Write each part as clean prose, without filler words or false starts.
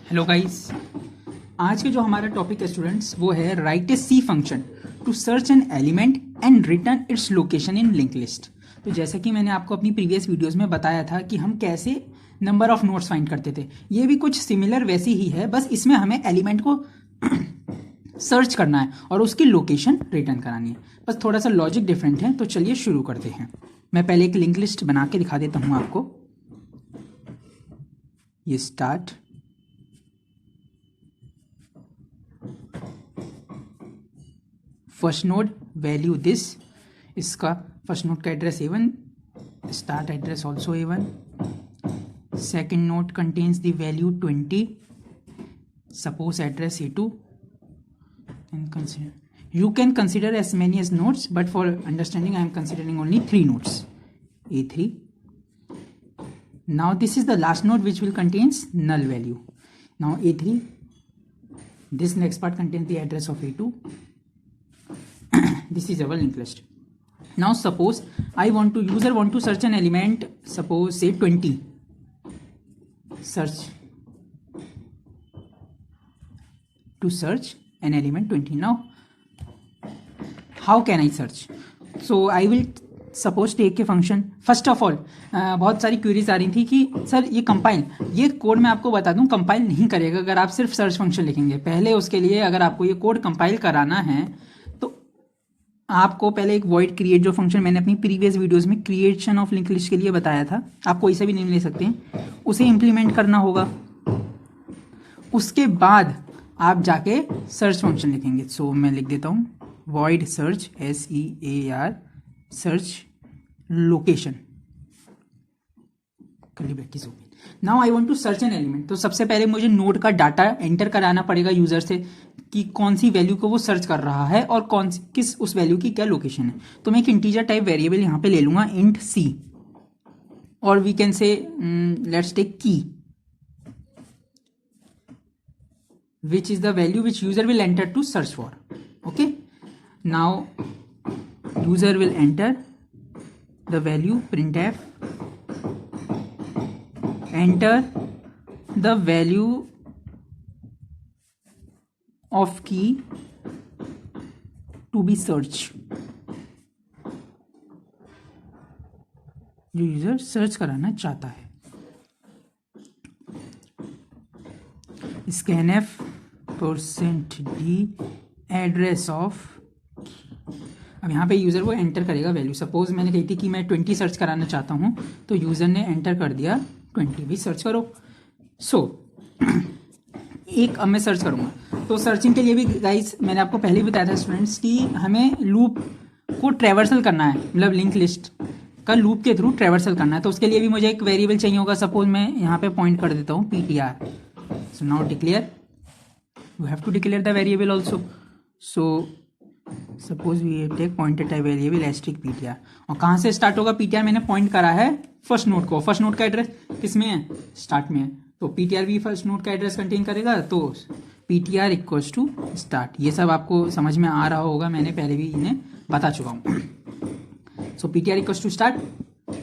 Hello guys, आज के जो हमारा टॉपिक है स्टूडेंट्स वो है write a C function to search an element and return its location in link list. तो जैसा कि मैंने आपको अपनी प्रीवियस वीडियोस में बताया था कि हम कैसे नंबर ऑफ नोड्स फाइंड करते थे, ये भी कुछ सिमिलर वैसी ही है, बस इसमें हमें एलिमेंट को सर्च करना है और उसकी लोकेशन रिटर्न करानी है। बस थोड़ा सा लॉजिक डिफरेंट है। तो चलिए शुरू करते हैं। मैं पहले एक लिंक लिस्ट बना के दिखा देता हूँ आपको। ये start, first node value this, इसका फर्स्ट नोड का address A1, start address also A1, second node contains the value 20, suppose address A2, and consider you can consider as many as nodes, but for understanding I am considering only 3 nodes, A3. Now this is the last node which will contains null value. Now A3, this next part contains the address of A2. This is our linked list. Now suppose user want to search an element, suppose say 20. Search an element 20. Now how can I search? So I will suppose take a function. First of all बहुत सारी queries आ रही थी कि sir ये code मैं आपको बता दूं कंपाइल नहीं करेगा अगर आप सिर्फ सर्च फंक्शन लिखेंगे। पहले उसके लिए अगर आपको ये कोड कंपाइल कराना है तो आपको पहले एक वॉइड क्रिएट, जो फंक्शन मैंने अपनी प्रीवियस वीडियोस में क्रिएशन ऑफ लिंक लिस्ट के लिए बताया था, आप कोई सा भी नेम ले सकते हैं, उसे इम्प्लीमेंट करना होगा। उसके बाद आप जाके सर्च फंक्शन लिखेंगे। सो मैं लिख देता हूँ void search, SEAR, search location, curly brackets open. Now I want to search an element. तो सबसे पहले मुझे नोड का डाटा एंटर कराना पड़ेगा यूजर से कि कौन सी वैल्यू को वो सर्च कर रहा है और किस उस वैल्यू की क्या लोकेशन है। तो मैं एक इंटीजर टाइप वेरिएबल यहाँ पे ले लूंगा, इंट C, और we can say let's take key, which is the value which user will enter to search for. Okay, now user will enter the value printf, enter the value of key to be searched, जो user search कराना चाहता है। scanf %d address of, अब यहाँ पे user वो enter करेगा value. Suppose मैंने कही थी कि मैं 20 सर्च कराना चाहता हूँ, तो यूज़र ने एंटर कर दिया 20, भी सर्च करो। अब मैं सर्च करूँगा। तो सर्चिंग के लिए भी गाइस मैंने आपको पहले भी बताया था स्टूडेंट्स कि हमें लूप को ट्रैवर्सल करना है, मतलब लिंक लिस्ट का लूप के थ्रू ट्रैवर्सल करना है। तो उसके लिए भी मुझे एक वेरिएबल चाहिए होगा। सपोज मैं यहाँ पे पॉइंट कर देता हूँ PTR। So now declare, you have to declare the variable also. So suppose we take pointer type variable asterisk PTR, और कहाँ से स्टार्ट होगा PTR? मैंने पॉइंट करा है फर्स्ट नोड को। फर्स्ट नोड का एड्रेस किस में है? स्टार्ट में है। तो PTR भी फर्स्ट नोड का एड्रेस कंटेन करेगा, तो PTR इक्वल्स टू स्टार्ट। ये सब आपको समझ में आ रहा होगा, मैंने पहले भी इन्हें बता चुका हूँ। सो PTR इक्वल्स टू स्टार्ट।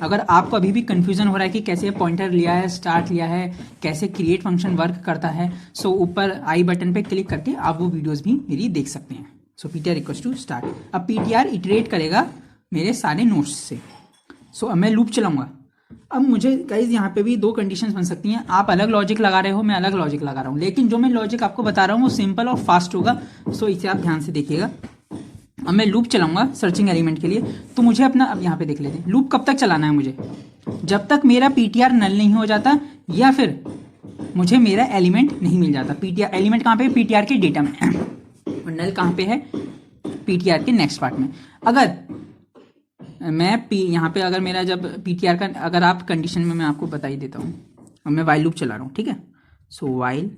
अगर आपको अभी भी कंफ्यूजन हो रहा है कि कैसे पॉइंटर लिया है, स्टार्ट लिया है, कैसे क्रिएट फंक्शन वर्क करता है, सो ऊपर आई बटन पे क्लिक करके आप वो वीडियोस भी मेरी देख सकते हैं। सो PTR इक्वल्स टू स्टार्ट। अब PTR इटरेट करेगा मेरे सारे नोड्स से। सो अब मैं लूप चलाऊंगा। अब मुझे गाइज यहाँ पे भी 2 कंडीशंस बन सकती हैं। आप अलग लॉजिक लगा रहे हो, मैं अलग लॉजिक लगा रहा हूँ, लेकिन जो मैं लॉजिक आपको बता रहा हूँ वो सिंपल और फास्ट होगा। सो इसे आप ध्यान से देखिएगा। अब मैं लूप चलाऊंगा सर्चिंग एलिमेंट के लिए। तो मुझे अपना, अब यहाँ पे देख लेते हैं, लूप कब तक चलाना है मुझे? जब तक मेरा PTR नल नहीं हो जाता या फिर मुझे मेरा एलिमेंट नहीं मिल जाता। PTR एलिमेंट कहाँ पे है? PTR के डेटा में। और नल कहाँ पे है? PTR के नेक्स्ट पार्ट में। अगर मैं यहाँ पे अगर मेरा जब PTR का, अगर आप कंडीशन में मैं आपको बता ही देता हूँ। अब मैं वाइल लूप चला रहा हूँ, ठीक है। सो वाइल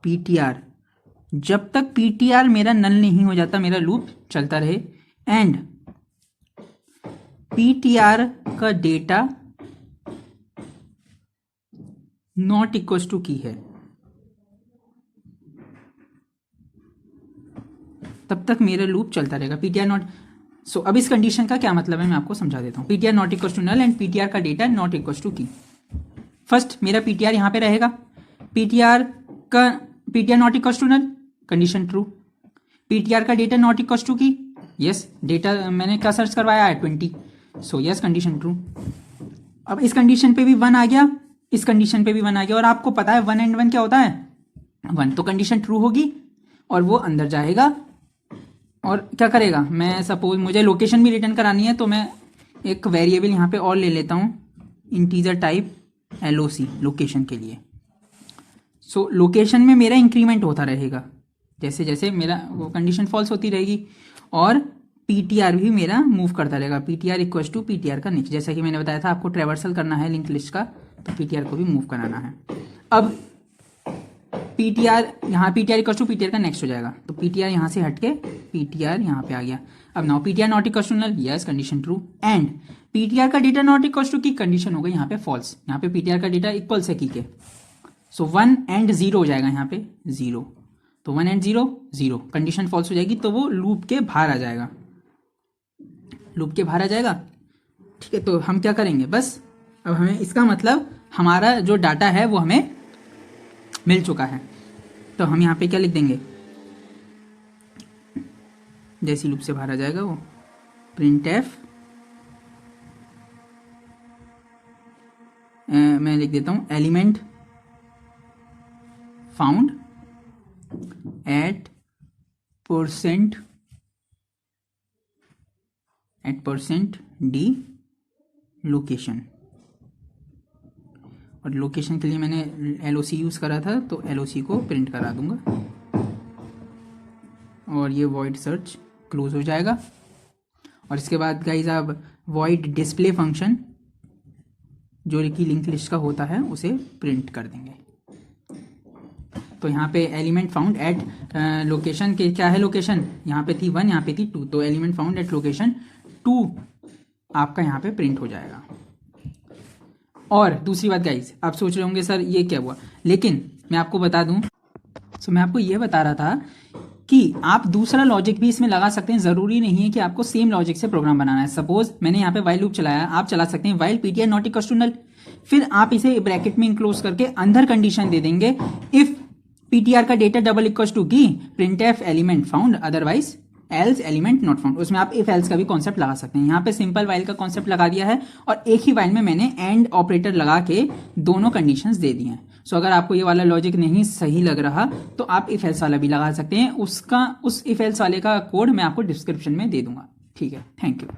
PTR, जब तक PTR मेरा नल नहीं हो जाता मेरा लूप चलता रहे, एंड PTR का डेटा नॉट इक्वल्स टू की है, तब तक मेरा लूप चलता रहेगा। PTR नॉट, सो अब इस कंडीशन का क्या मतलब है मैं आपको समझा देता हूँ। PTR not equals to null and PTR का data not equals to key. First मेरा पीटीआर यहाँ पे रहेगा, PTR not equal to null, condition true. PTR का data not equal to key, yes data मैंने क्या सर्च करवाया है 20, सो यस कंडीशन ट्रू। अब इस कंडीशन पे भी 1 आ गया, इस कंडीशन पे भी 1 आ गया, और आपको पता है 1 एंड 1 क्या होता है, 1 तो कंडीशन ट्रू होगी और वो अंदर जाएगा और क्या करेगा, मैं सपोज मुझे लोकेशन भी रिटर्न करानी है तो मैं एक वेरिएबल यहाँ पे और ले लेता हूँ, इंटीजर टाइप LOC लोकेशन के लिए। सो लोकेशन में मेरा इंक्रीमेंट होता रहेगा जैसे जैसे मेरा वो कंडीशन फॉल्स होती रहेगी, और पीटीआर भी मेरा मूव करता रहेगा, पीटीआर इक्वल टू पीटीआर का नेक्स्ट, जैसा कि मैंने बताया था आपको ट्रेवर्सल करना है लिंक लिस्ट का, तो पीटीआर को भी मूव कराना है। अब पीटीआर यहाँ पीटीआर इक्वल टू पीटीआर का नेक्स्ट हो जाएगा, तो पीटीआर यहाँ से हट के पीटीआर यहाँ पे आ गया। अब now PTR not equal to null, yes condition true, and PTR का data not equal to key, condition हो गई यहाँ पे फॉल्स, यहाँ पे पीटीआर का डेटा इक्वल से की के, सो 1 एंड 0 हो जाएगा यहाँ पे 0, तो 1 एंड 0 0, कंडीशन फॉल्स हो जाएगी तो वो लूप के बाहर आ जाएगा, लूप के बाहर आ जाएगा। ठीक है, तो हम क्या करेंगे, बस अब हमें इसका मतलब हमारा जो डाटा है वो हमें मिल चुका है, तो हम यहाँ पे क्या लिख देंगे, जैसी लूप से बाहर आ जाएगा वो printf, मैं लिख देता हूँ element found at percent D location, और लोकेशन के लिए मैंने LOC यूज़ करा था तो LOC को प्रिंट करा दूंगा, और ये void सर्च क्लोज हो जाएगा। और इसके बाद गाइज आप void डिस्प्ले फंक्शन जो कि लिंक लिस्ट का होता है उसे प्रिंट कर देंगे। तो यहाँ पे एलिमेंट फाउंड एट लोकेशन के क्या है, लोकेशन यहाँ पे थी 1, यहाँ पे थी 2, तो एलिमेंट फाउंड एट लोकेशन 2 आपका यहाँ पे प्रिंट हो जाएगा। और दूसरी बात गाइज, आप सोच रहे होंगे सर ये क्या हुआ, लेकिन मैं आपको बता दूं, मैं आपको ये बता रहा था कि आप दूसरा लॉजिक भी इसमें लगा सकते हैं, जरूरी नहीं है कि आपको सेम लॉजिक से प्रोग्राम बनाना है। सपोज मैंने यहाँ पे वाइल लूप चलाया, आप चला सकते हैं while PTR not equal to null, फिर आप इसे ब्रैकेट में इंक्लोज करके अंदर कंडीशन दे देंगे, इफ पीटीआर का डेटा डबल इक्वल टू की printf element found, otherwise else element not found. उसमें आप इफ एल्स का भी कॉन्सेप्ट लगा सकते हैं। यहाँ पे सिंपल वाइल का कॉन्सेप्ट लगा दिया है, और एक ही वाइल में मैंने एंड ऑपरेटर लगा के दोनों कंडीशंस दे दी हैं। सो अगर आपको ये वाला लॉजिक नहीं सही लग रहा तो आप इफ एल्स वाला भी लगा सकते हैं, उस इफ एल्स वाले का कोड मैं आपको डिस्क्रिप्शन में दे दूंगा। ठीक है, थैंक यू।